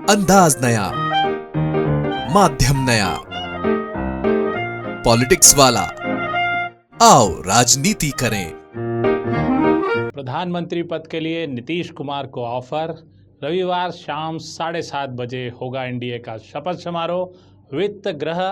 अंदाज नया, माध्यम नया, पॉलिटिक्स वाला, आओ राजनीति करें। प्रधानमंत्री पद के लिए नीतीश कुमार को ऑफर। रविवार शाम 7:30 बजे होगा एनडीए का शपथ समारोह। वित्त, गृह,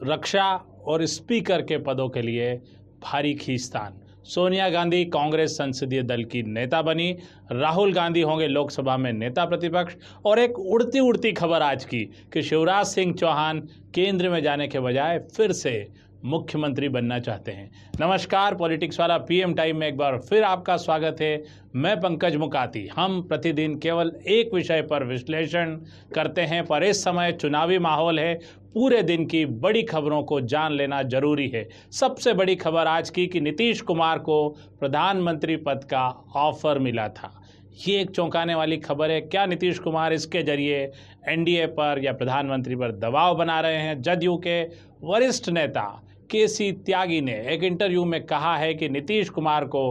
रक्षा और स्पीकर के पदों के लिए भारी खींचतान। सोनिया गांधी कांग्रेस संसदीय दल की नेता बनी। राहुल गांधी होंगे लोकसभा में नेता प्रतिपक्ष। और एक उड़ती उड़ती खबर आज की कि शिवराज सिंह चौहान केंद्र में जाने के बजाय फिर से मुख्यमंत्री बनना चाहते हैं। नमस्कार, पॉलिटिक्स वाला पीएम टाइम में एक बार फिर आपका स्वागत है। मैं पंकज मुकाती। हम प्रतिदिन केवल एक विषय पर विश्लेषण करते हैं, पर इस समय चुनावी माहौल है। पूरे दिन की बड़ी खबरों को जान लेना जरूरी है। सबसे बड़ी खबर आज की कि नीतीश कुमार को प्रधानमंत्री पद का ऑफर मिला था। ये एक चौंकाने वाली खबर है। क्या नीतीश कुमार इसके जरिए एनडीए पर या प्रधानमंत्री पर दबाव बना रहे हैं? जदयू के वरिष्ठ नेता केसी त्यागी ने एक इंटरव्यू में कहा है कि नीतीश कुमार को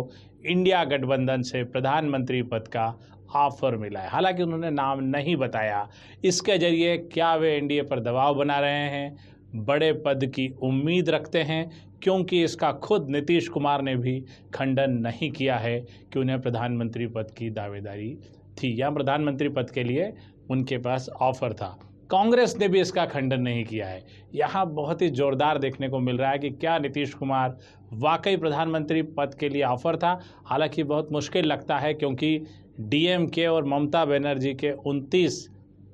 इंडिया गठबंधन से प्रधानमंत्री पद का ऑफर मिला है। हालांकि उन्होंने नाम नहीं बताया। इसके जरिए क्या वे एनडीए पर दबाव बना रहे हैं, बड़े पद की उम्मीद रखते हैं? क्योंकि इसका खुद नीतीश कुमार ने भी खंडन नहीं किया है कि उन्हें प्रधानमंत्री पद की दावेदारी थी या प्रधानमंत्री पद के लिए उनके पास ऑफर था। कांग्रेस ने भी इसका खंडन नहीं किया है। यहाँ बहुत ही जोरदार देखने को मिल रहा है कि क्या नीतीश कुमार वाकई प्रधानमंत्री पद के लिए ऑफर था। हालांकि बहुत मुश्किल लगता है, क्योंकि डीएमके और ममता बनर्जी के 29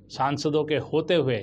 सांसदों के होते हुए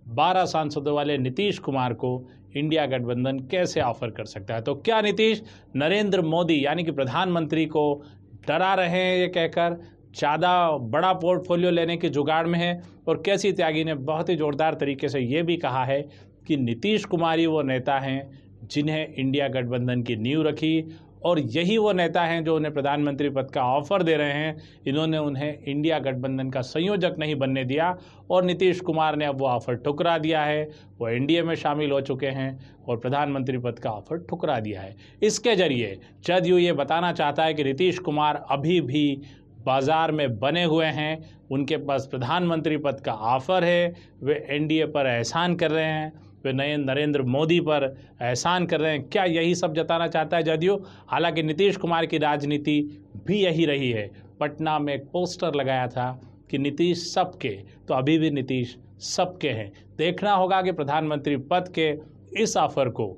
12 सांसदों वाले नीतीश कुमार को इंडिया गठबंधन कैसे ऑफर कर सकता है? तो क्या नीतीश नरेंद्र मोदी यानी कि प्रधानमंत्री को डरा रहे हैं ये कहकर ज़्यादा बड़ा पोर्टफोलियो लेने की जुगाड़ में है? और केसी त्यागी ने बहुत ही जोरदार तरीके से ये भी कहा है कि नीतीश कुमार ही वो नेता हैं जिन्हें इंडिया गठबंधन की नींव रखी, और यही वो नेता हैं जो उन्हें प्रधानमंत्री पद का ऑफर दे रहे हैं। इन्होंने उन्हें इंडिया गठबंधन का संयोजक नहीं बनने दिया, और नीतीश कुमार ने अब वो ऑफर ठुकरा दिया है। वो एनडीए में शामिल हो चुके हैं और प्रधानमंत्री पद का ऑफर ठुकरा दिया है। इसके जरिए जदयू ये बताना चाहता है कि नीतीश कुमार अभी भी बाजार में बने हुए हैं, उनके पास प्रधानमंत्री पद का ऑफर है। वे एनडीए पर एहसान कर रहे हैं, वे नए नरेंद्र मोदी पर एहसान कर रहे हैं। क्या यही सब जताना चाहता है जदयू? हालांकि नीतीश कुमार की राजनीति भी यही रही है। पटना में एक पोस्टर लगाया था कि नीतीश सबके, तो अभी भी नीतीश सबके हैं। देखना होगा कि प्रधानमंत्री पद के इस ऑफर को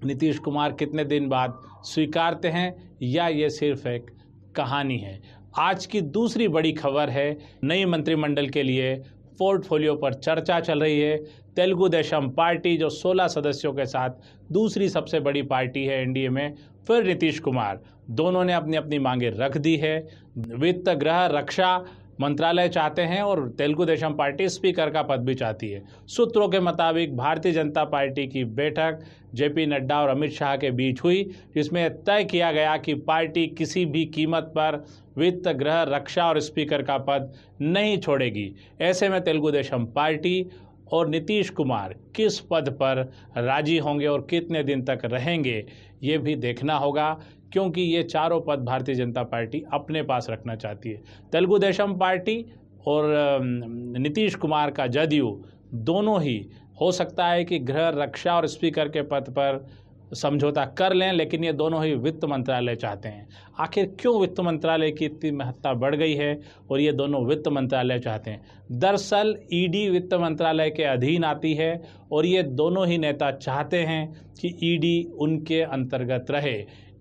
नीतीश कुमार कितने दिन बाद स्वीकारते हैं, या ये सिर्फ एक कहानी है। आज की दूसरी बड़ी खबर है, नई मंत्रिमंडल के लिए पोर्टफोलियो पर चर्चा चल रही है। तेलुगु देशम पार्टी जो 16 सदस्यों के साथ दूसरी सबसे बड़ी पार्टी है एनडीए में, फिर नीतीश कुमार, दोनों ने अपनी अपनी मांगे रख दी है। वित्त, गृह, रक्षा मंत्रालय चाहते हैं और तेलुगु देशम पार्टी स्पीकर का पद भी चाहती है। सूत्रों के मुताबिक भारतीय जनता पार्टी की बैठक जेपी नड्डा और अमित शाह के बीच हुई, जिसमें तय किया गया कि पार्टी किसी भी कीमत पर वित्त, गृह, रक्षा और स्पीकर का पद नहीं छोड़ेगी। ऐसे में तेलुगु देशम पार्टी और नीतीश कुमार किस पद पर राजी होंगे और कितने दिन तक रहेंगे, ये भी देखना होगा, क्योंकि ये चारों पद भारतीय जनता पार्टी अपने पास रखना चाहती है। तेलुगु देशम पार्टी और नीतीश कुमार का जदयू दोनों ही हो सकता है कि गृह, रक्षा और स्पीकर के पद पर समझौता कर लें, लेकिन ये दोनों ही वित्त मंत्रालय चाहते हैं। आखिर क्यों वित्त मंत्रालय की इतनी महत्ता बढ़ गई है और ये दोनों वित्त मंत्रालय चाहते हैं? दरअसल ईडी वित्त मंत्रालय के अधीन आती है, और ये दोनों ही नेता चाहते हैं कि ईडी उनके अंतर्गत रहे।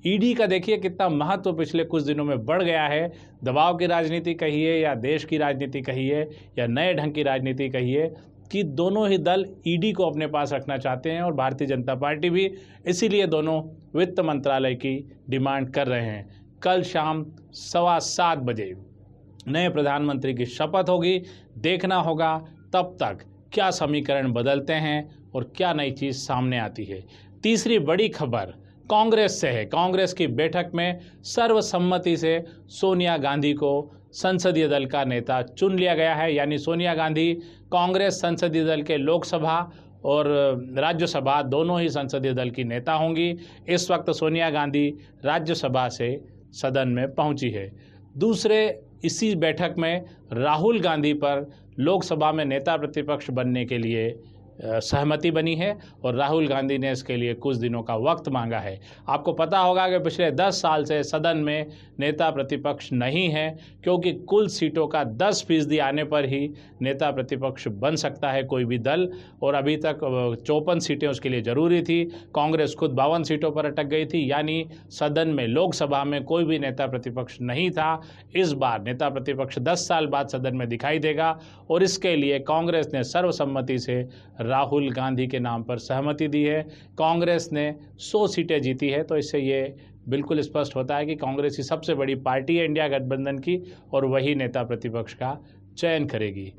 ईडी का देखिए कितना महत्व पिछले कुछ दिनों में बढ़ गया है। दबाव की राजनीति कहिए या देश की राजनीति कहिए या नए ढंग की राजनीति कहिए, कि दोनों ही दल ईडी को अपने पास रखना चाहते हैं, और भारतीय जनता पार्टी भी। इसीलिए दोनों वित्त मंत्रालय की डिमांड कर रहे हैं। कल शाम 7:15 बजे नए प्रधानमंत्री की शपथ होगी। देखना होगा तब तक क्या समीकरण बदलते हैं और क्या नई चीज़ सामने आती है। तीसरी बड़ी खबर कांग्रेस से है। कांग्रेस की बैठक में सर्वसम्मति से सोनिया गांधी को संसदीय दल का नेता चुन लिया गया है। यानी सोनिया गांधी कांग्रेस संसदीय दल के लोकसभा और राज्यसभा दोनों ही संसदीय दल की नेता होंगी। इस वक्त सोनिया गांधी राज्यसभा से सदन में पहुंची है। दूसरे इसी बैठक में राहुल गांधी पर लोकसभा में नेता प्रतिपक्ष बनने के लिए सहमति बनी है और राहुल गांधी ने इसके लिए कुछ दिनों का वक्त मांगा है। आपको पता होगा कि पिछले 10 साल से सदन में नेता प्रतिपक्ष नहीं है, क्योंकि कुल सीटों का 10% आने पर ही नेता प्रतिपक्ष बन सकता है कोई भी दल, और अभी तक 54 सीटें उसके लिए ज़रूरी थी। कांग्रेस खुद 52 सीटों पर अटक गई थी, यानी सदन में, लोकसभा में कोई भी नेता प्रतिपक्ष नहीं था। इस बार नेता प्रतिपक्ष 10 साल बाद सदन में दिखाई देगा और इसके लिए कांग्रेस ने सर्वसम्मति से राहुल गांधी के नाम पर सहमति दी है। कांग्रेस ने 100 सीटें जीती है, तो इससे ये बिल्कुल स्पष्ट होता है कि कांग्रेस की सबसे बड़ी पार्टी है इंडिया गठबंधन की, और वही नेता प्रतिपक्ष का चयन करेगी।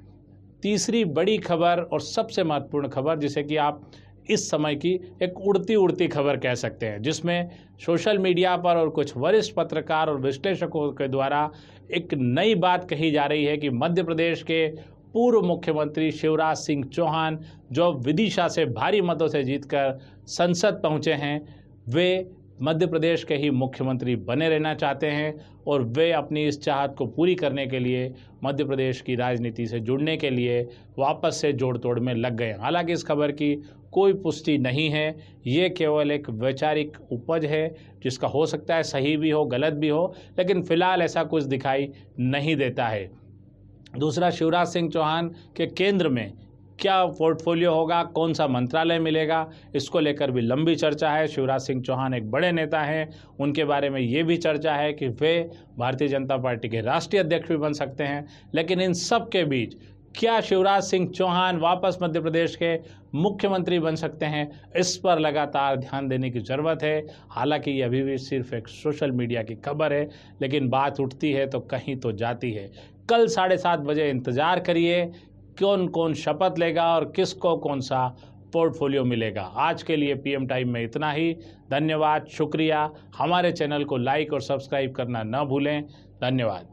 तीसरी बड़ी खबर और सबसे महत्वपूर्ण खबर, जिसे कि आप इस समय की एक उड़ती उड़ती खबर कह सकते हैं, जिसमें सोशल मीडिया पर और कुछ वरिष्ठ पत्रकार और विश्लेषकों के द्वारा एक नई बात कही जा रही है कि मध्य प्रदेश के पूर्व मुख्यमंत्री शिवराज सिंह चौहान, जो विदिशा से भारी मतों से जीतकर संसद पहुंचे हैं, वे मध्य प्रदेश के ही मुख्यमंत्री बने रहना चाहते हैं और वे अपनी इस चाहत को पूरी करने के लिए मध्य प्रदेश की राजनीति से जुड़ने के लिए वापस से जोड़ तोड़ में लग गए। हालांकि इस खबर की कोई पुष्टि नहीं है, ये केवल एक वैचारिक उपज है, जिसका हो सकता है सही भी हो, गलत भी हो, लेकिन फिलहाल ऐसा कुछ दिखाई नहीं देता है। दूसरा, शिवराज सिंह चौहान के केंद्र में क्या पोर्टफोलियो होगा, कौन सा मंत्रालय मिलेगा, इसको लेकर भी लंबी चर्चा है। शिवराज सिंह चौहान एक बड़े नेता हैं, उनके बारे में ये भी चर्चा है कि वे भारतीय जनता पार्टी के राष्ट्रीय अध्यक्ष भी बन सकते हैं। लेकिन इन सब के बीच क्या शिवराज सिंह चौहान वापस मध्य प्रदेश के मुख्यमंत्री बन सकते हैं, इस पर लगातार ध्यान देने की ज़रूरत है। हालांकि ये अभी भी सिर्फ एक सोशल मीडिया की खबर है, लेकिन बात उठती है तो कहीं तो जाती है। कल 7:30 बजे इंतज़ार करिए कौन कौन शपथ लेगा और किसको कौन सा पोर्टफोलियो मिलेगा। आज के लिए पीएम टाइम में इतना ही। धन्यवाद, शुक्रिया। हमारे चैनल को लाइक और सब्सक्राइब करना न भूलें। धन्यवाद।